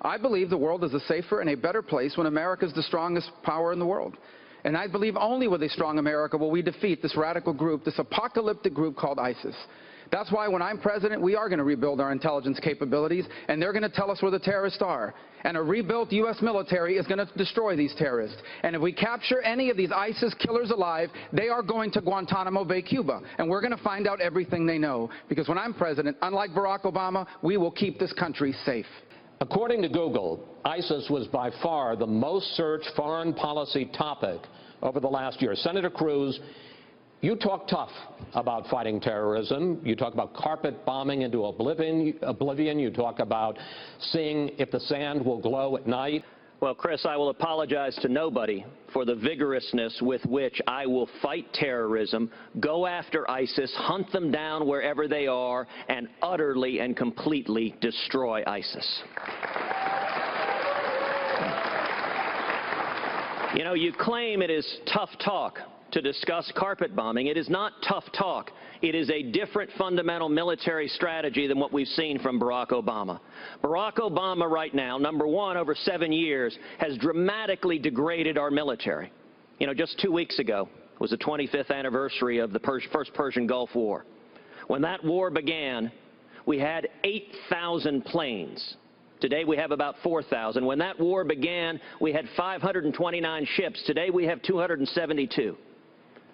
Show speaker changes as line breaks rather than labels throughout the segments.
I believe the world is a safer and a better place when America is the strongest power in the world. And I believe only with a strong America will we defeat this radical group, this apocalyptic group called ISIS. That's why when I'm president, we are going to rebuild our intelligence capabilities, and they're going to tell us where the terrorists are. And a rebuilt U.S. military is going to destroy these terrorists. And if we capture any of these ISIS killers alive, they are going to Guantanamo Bay, Cuba. And we're going to find out everything they know. Because when I'm president, unlike Barack Obama, we will keep this country safe.
According to Google, ISIS was by far the most searched foreign policy topic over the last year. Senator Cruz, you talk tough about fighting terrorism. You talk about carpet bombing into oblivion. You talk about seeing if the sand will glow at night.
Well, Chris, I will apologize to nobody for the vigorousness with which I will fight terrorism, go after ISIS, hunt them down wherever they are, and utterly and completely destroy ISIS. You know, you claim it is tough talk to discuss carpet bombing. It is not tough talk. It is a different fundamental military strategy than what we've seen from Barack Obama. Barack Obama right now, number one, over 7 years, has dramatically degraded our military. You know, just 2 weeks ago was the 25th anniversary of the first Persian Gulf War. When that war began, we had 8,000 planes. Today we have about 4,000. When that war began, we had 529 ships. Today we have 272.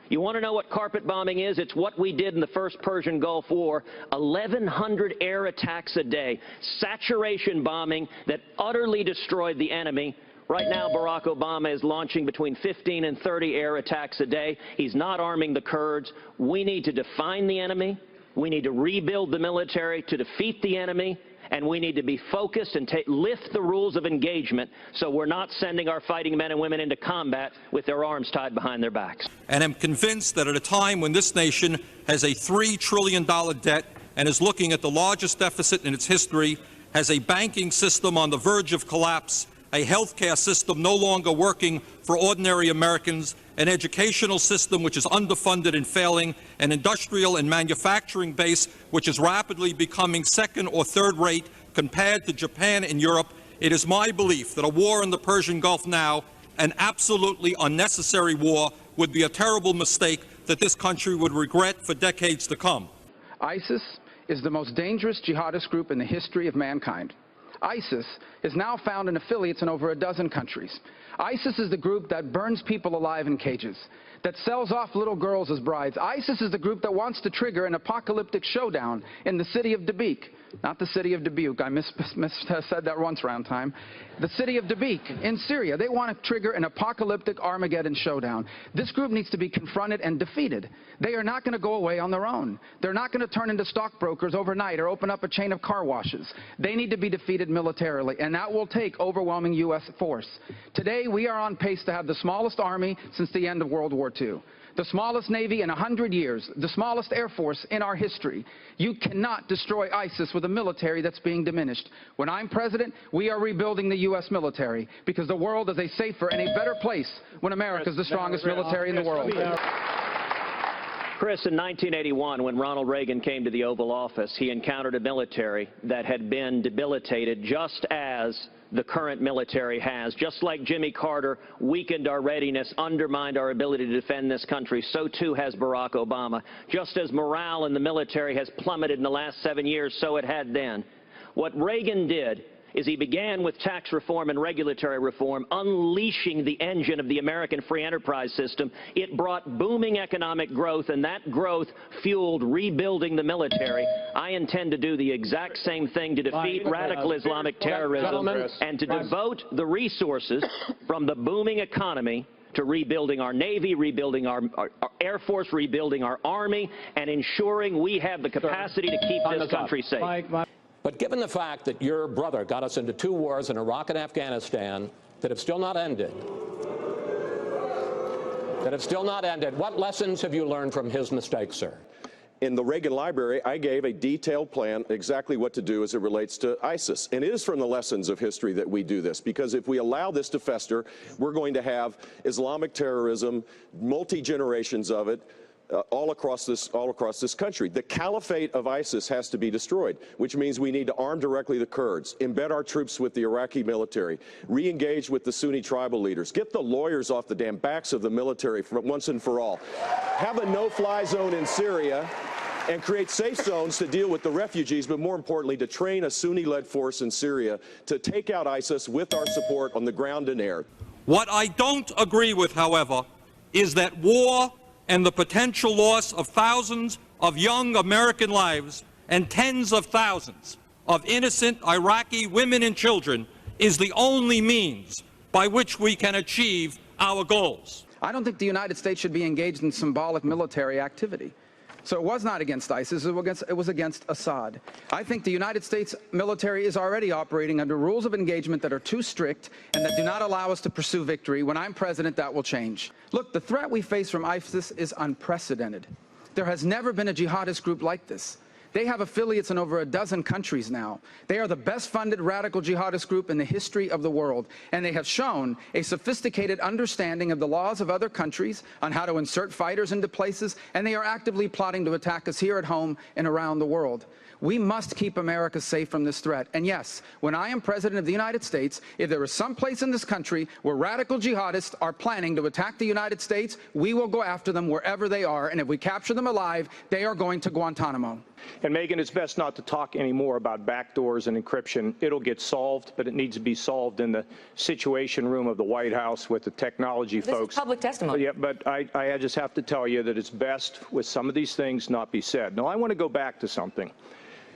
You want to know what carpet bombing is? It's what we did in the first Persian Gulf War, 1,100 air attacks a day, saturation bombing that utterly destroyed the enemy. Right now, Barack Obama is launching between 15 and 30 air attacks a day. He's not arming the Kurds. We need to define the enemy. We need to rebuild the military to defeat the enemy. And we need to be focused and lift the rules of engagement so we're not sending our fighting men and women into combat with their arms tied behind their backs.
And I'm convinced that at a time when this nation has a $3 trillion debt and is looking at the largest deficit in its history, has a banking system on the verge of collapse, a healthcare system no longer working for ordinary Americans, an educational system which is underfunded and failing, an industrial and manufacturing base which is rapidly becoming second or third rate compared to Japan and Europe, it is my belief that a war in the Persian Gulf now, an absolutely unnecessary war, would be a terrible mistake that this country would regret for decades to come.
ISIS is the most dangerous jihadist group in the history of mankind. ISIS is now found in affiliates in over a dozen countries. ISIS is the group that burns people alive in cages, that sells off little girls as brides. ISIS is the group that wants to trigger an apocalyptic showdown in the city of Dabiq. Not the city of Dubuque. I said that once around time. The city of Dabiq in Syria. They want to trigger an apocalyptic Armageddon showdown. This group needs to be confronted and defeated. They are not going to go away on their own. They're not going to turn into stockbrokers overnight or open up a chain of car washes. They need to be defeated militarily, and that will take overwhelming U.S. force. Today, we are on pace to have the smallest army since the end of World War II. The smallest Navy in 100 years, the smallest Air Force in our history. You cannot destroy ISIS with a military that's being diminished. When I'm president, we are rebuilding the U.S. military because the world is a safer and a better place when America is the strongest military in the world.
Chris, in 1981, when Ronald Reagan came to the Oval Office, he encountered a military that had been debilitated just as the current military has. Just like Jimmy Carter weakened our readiness, undermined our ability to defend this country, so too has Barack Obama. Just as morale in the military has plummeted in the last 7 years, so it had then. What Reagan did is he began with tax reform and regulatory reform, unleashing the engine of the American free enterprise system. It brought booming economic growth, and that growth fueled rebuilding the military. I intend to do the exact same thing to defeat radical Islamic terrorism and to devote the resources from the booming economy to rebuilding our Navy, rebuilding our Air Force, rebuilding our Army, and ensuring we have the capacity to keep this country safe.
But given the fact that your brother got us into 2 wars in Iraq and Afghanistan that have still not ended, what lessons have you learned from his mistakes, sir?
In the Reagan Library, I gave a detailed plan exactly what to do as it relates to ISIS. And it is from the lessons of history that we do this, because if we allow this to fester, we're going to have Islamic terrorism, multi-generations of it, all across this country. The caliphate of ISIS has to be destroyed, which means we need to arm directly the Kurds, embed our troops with the Iraqi military, re-engage with the Sunni tribal leaders, get the lawyers off the damn backs of the military once and for all, have a no-fly zone in Syria, and create safe zones to deal with the refugees, but more importantly, to train a Sunni-led force in Syria to take out ISIS with our support on the ground and air.
What I don't agree with, however, is that war and the potential loss of thousands of young American lives and tens of thousands of innocent Iraqi women and children is the only means by which we can achieve our goals.
I don't think the United States should be engaged in symbolic military activity. So it was not against ISIS, it was against Assad. I think the United States military is already operating under rules of engagement that are too strict and that do not allow us to pursue victory. When I'm president, that will change. Look, the threat we face from ISIS is unprecedented. There has never been a jihadist group like this. They have affiliates in over a dozen countries now. They are the best funded radical jihadist group in the history of the world, and they have shown a sophisticated understanding of the laws of other countries on how to insert fighters into places, and they are actively plotting to attack us here at home and around the world. We must keep America safe from this threat. And yes, when I am president of the United States, if there is some place in this country where radical jihadists are planning to attack the United States, we will go after them wherever they are. And if we capture them alive, they are going to Guantanamo.
And Megan, it's best not to talk anymore about backdoors and encryption. It'll get solved, but it needs to be solved in the Situation Room of the White House with the technology folks.
This is public testimony.
Yeah, but I just have to tell you that it's best with some of these things not be said. Now, I want to go back to something.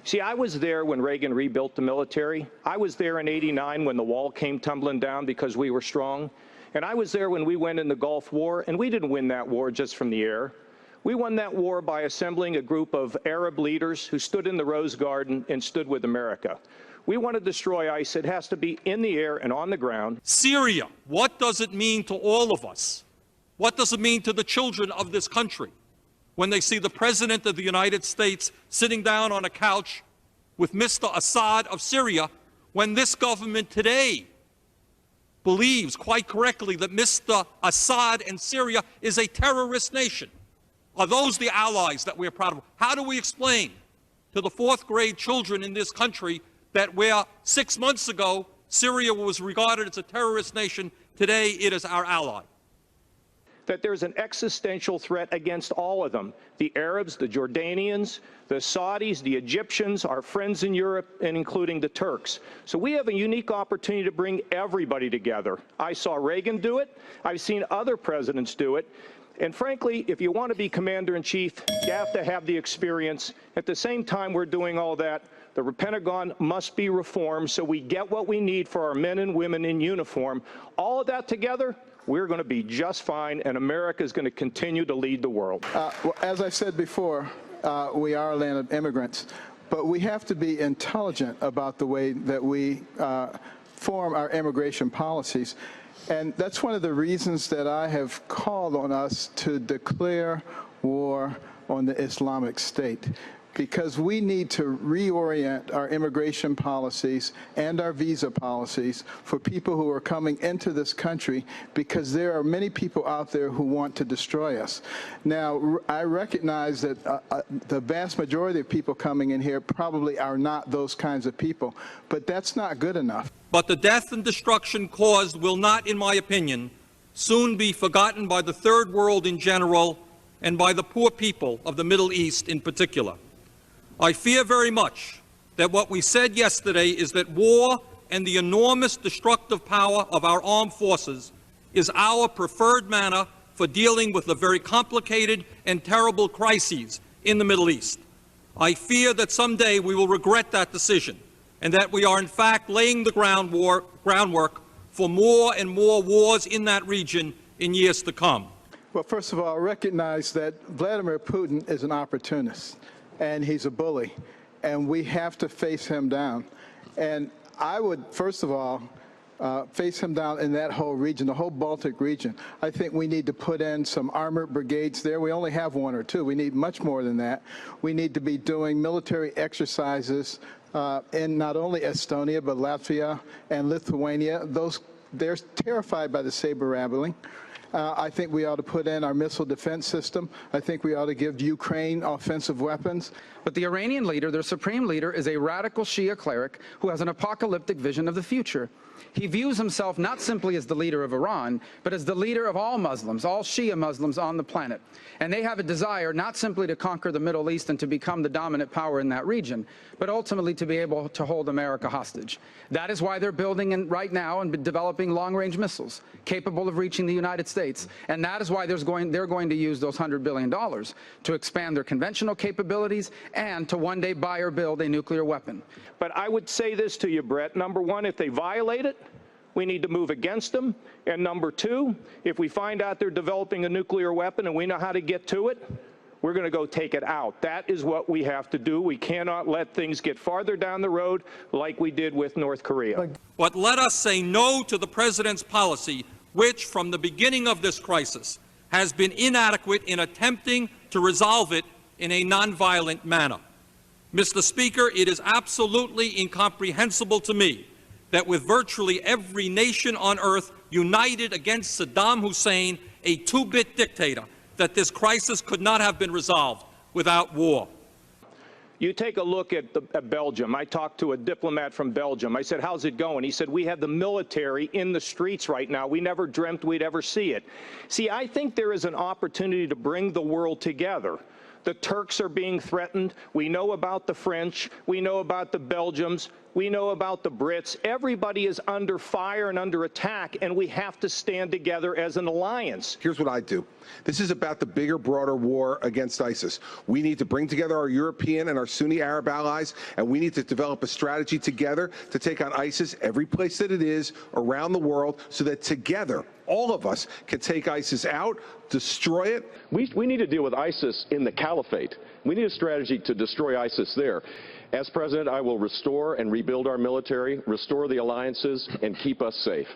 See, I was there when Reagan rebuilt the military. I was there in '89 when the wall came tumbling down because we were strong. And I was there when we went in the Gulf War, and we didn't win that war just from the air. We won that war by assembling a group of Arab leaders who stood in the Rose Garden and stood with America. We want to destroy ISIS. It has to be in the air and on the ground.
Syria, what does it mean to all of us? What does it mean to the children of this country when they see the President of the United States sitting down on a couch with Mr. Assad of Syria, when this government today believes quite correctly that Mr. Assad and Syria is a terrorist nation? Are those the allies that we're proud of? How do we explain to the fourth grade children in this country that where 6 months ago Syria was regarded as a terrorist nation, today it is our ally?
That there's an existential threat against all of them. The Arabs, the Jordanians, the Saudis, the Egyptians, our friends in Europe, and including the Turks. So we have a unique opportunity to bring everybody together. I saw Reagan do it. I've seen other presidents do it. And frankly, if you want to be commander-in-chief, you have to have the experience. At the same time we're doing all that, the Pentagon must be reformed so we get what we need for our men and women in uniform. All of that together, we're going to be just fine, and America is going to continue to lead the world.
Well, as I said before, we are a land of immigrants, but we have to be intelligent about the way that we form our immigration policies. And that's one of the reasons that I have called on us to declare war on the Islamic State, because we need to reorient our immigration policies and our visa policies for people who are coming into this country, because there are many people out there who want to destroy us. Now, I recognize that the vast majority of people coming in here probably are not those kinds of people, but that's not good enough.
But the death and destruction caused will not, in my opinion, soon be forgotten by the third world in general and by the poor people of the Middle East in particular. I fear very much that what we said yesterday is that war and the enormous destructive power of our armed forces is our preferred manner for dealing with the very complicated and terrible crises in the Middle East. I fear that someday we will regret that decision, and that we are in fact laying the groundwork for more and more wars in that region in years to come.
Well, first of all, recognize that Vladimir Putin is an opportunist, and he's a bully, and we have to face him down. And I would, first of all, face him down in that whole region, the whole Baltic region. I think we need to put in some armored brigades there. We only have one or two. We need much more than that. We need to be doing military exercises in not only Estonia, but Latvia and Lithuania. They're terrified by the saber rattling. I think we ought to put in our missile defense system. I think we ought to give Ukraine offensive weapons.
But the Iranian leader, their supreme leader, is a radical Shia cleric who has an apocalyptic vision of the future. He views himself not simply as the leader of Iran, but as the leader of all Muslims, all Shia Muslims on the planet. And they have a desire not simply to conquer the Middle East and to become the dominant power in that region, but ultimately to be able to hold America hostage. That is why they're building right now and developing long-range missiles capable of reaching the United States. And that is why they're going to use those $100 billion to expand their conventional capabilities and to one day buy or build a nuclear weapon.
But I would say this to you, Brett. Number one, if they violate it, we need to move against them. And number two, if we find out they're developing a nuclear weapon and we know how to get to it, we're going to go take it out. That is what we have to do. We cannot let things get farther down the road like we did with North Korea.
But let us say no to the President's policy, which from the beginning of this crisis has been inadequate in attempting to resolve it in a nonviolent manner. Mr. Speaker, it is absolutely incomprehensible to me that with virtually every nation on earth united against Saddam Hussein, a two-bit dictator, that this crisis could not have been resolved without war.
You take a look at Belgium. I talked to a diplomat from Belgium. I said, how's it going? He said, we have the military in the streets right now. We never dreamt we'd ever see it. See, I think there is an opportunity to bring the world together. The Turks are being threatened. We know about the French. We know about the Belgians. We know about the Brits. Everybody is under fire and under attack, and we have to stand together as an alliance.
Here's what I do. This is about the bigger, broader war against ISIS. We need to bring together our European and our Sunni Arab allies, and we need to develop a strategy together to take on ISIS every place that it is around the world so that together, all of us can take ISIS out, destroy it.
We need to deal with ISIS in the caliphate. We need a strategy to destroy ISIS there. As president, I will restore and rebuild our military, restore the alliances, and keep us safe.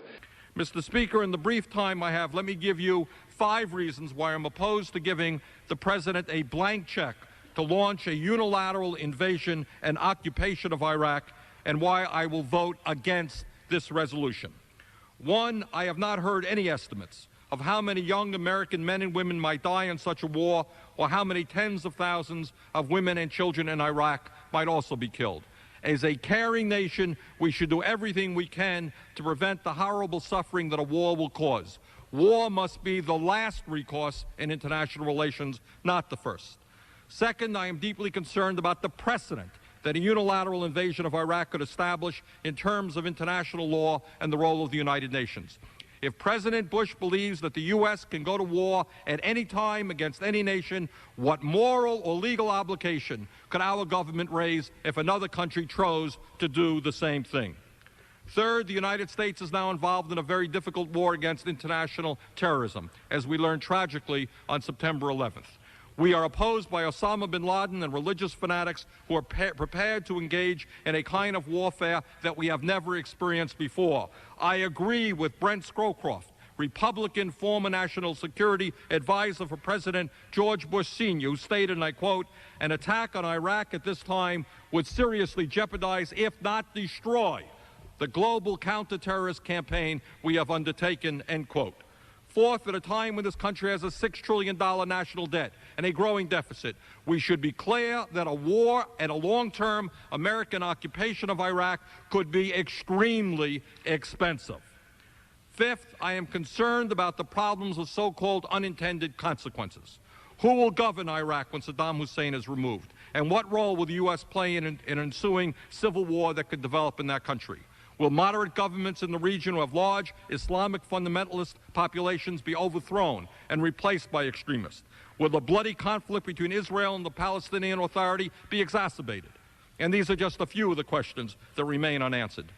Mr. Speaker, in the brief time I have, let me give you 5 reasons why I'm opposed to giving the President a blank check to launch a unilateral invasion and occupation of Iraq, and why I will vote against this resolution. 1, I have not heard any estimates of how many young American men and women might die in such a war, or how many tens of thousands of women and children in Iraq might also be killed. As a caring nation, we should do everything we can to prevent the horrible suffering that a war will cause. War must be the last recourse in international relations, not the first. 2nd, I am deeply concerned about the precedent that a unilateral invasion of Iraq could establish in terms of international law and the role of the United Nations. If President Bush believes that the U.S. can go to war at any time against any nation, what moral or legal obligation could our government raise if another country chose to do the same thing? 3rd, the United States is now involved in a very difficult war against international terrorism, as we learned tragically on September 11th. We are opposed by Osama bin Laden and religious fanatics who are prepared to engage in a kind of warfare that we have never experienced before. I agree with Brent Scowcroft, Republican former National Security Advisor for President George Bush Sr., who stated, and I quote, "An attack on Iraq at this time would seriously jeopardize, if not destroy, the global counterterrorist campaign we have undertaken," end quote. 4th, at a time when this country has a $6 trillion national debt and a growing deficit, we should be clear that a war and a long-term American occupation of Iraq could be extremely expensive. 5th, I am concerned about the problems of so-called unintended consequences. Who will govern Iraq when Saddam Hussein is removed? And what role will the U.S. play in an ensuing civil war that could develop in that country? Will moderate governments in the region who have large Islamic fundamentalist populations be overthrown and replaced by extremists? Will the bloody conflict between Israel and the Palestinian Authority be exacerbated? And these are just a few of the questions that remain unanswered.